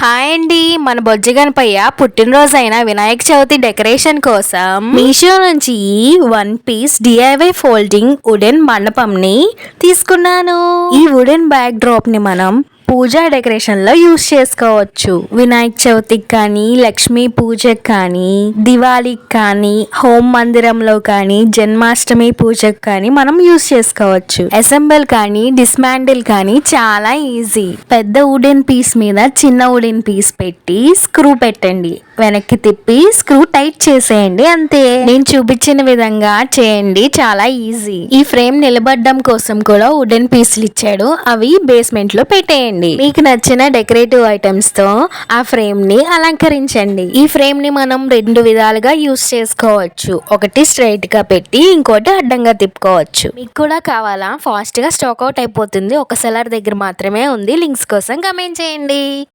Hi అండి, మన బొజ్జి Ganapayya పుట్టినరోజైన Vinayaka Chavithi decoration కోసం మీషో నుంచి ఈ 1 పీస్ డిఐవై ఫోల్డింగ్ వుడెన్ మండపంని తీసుకున్నాను. ఈ వుడెన్ బ్యాక్ డ్రాప్ ని మనం పూజా డెకరేషన్ లో యూస్ చేసుకోవచ్చు. వినాయక చవితికి కానీ, లక్ష్మీ పూజకి కానీ, దివాళీకి కానీ, హోమ్ మందిరంలో కానీ, జన్మాష్టమి పూజకి కానీ మనం యూస్ చేసుకోవచ్చు. అసెంబుల్ కానీ డిస్మాండిల్ కానీ చాలా ఈజీ. పెద్ద వుడెన్ పీస్ మీద చిన్న వుడెన్ పీస్ పెట్టి స్క్రూ పెట్టండి, వెనక్కి తిప్పి స్క్రూ టైట్ చేసేయండి, అంతే. నేను చూపించిన విధంగా చేయండి, చాలా ఈజీ. ఈ ఫ్రేమ్ నిలబడడం కోసం కూడా వుడెన్ పీసులు ఇచ్చాడు, అవి బేస్మెంట్ లో పెట్టేయండి. మీకు నచ్చిన డెకరేటివ్ ఐటమ్స్ తో ఆ ఫ్రేమ్ ని అలంకరించండి. ఈ ఫ్రేమ్ ని మనం 2 విధాలుగా యూస్ చేసుకోవచ్చు. ఒకటి స్ట్రైట్ గా పెట్టి, ఇంకోటి అడ్డంగా తిప్పుకోవచ్చు. మీకు కూడా కావాలా? ఫాస్ట్ గా స్టాక్ అవుట్ అయిపోతుంది, ఒక సెల్లర్ దగ్గర మాత్రమే ఉంది. లింక్స్ కోసం కమెంట్ చేయండి.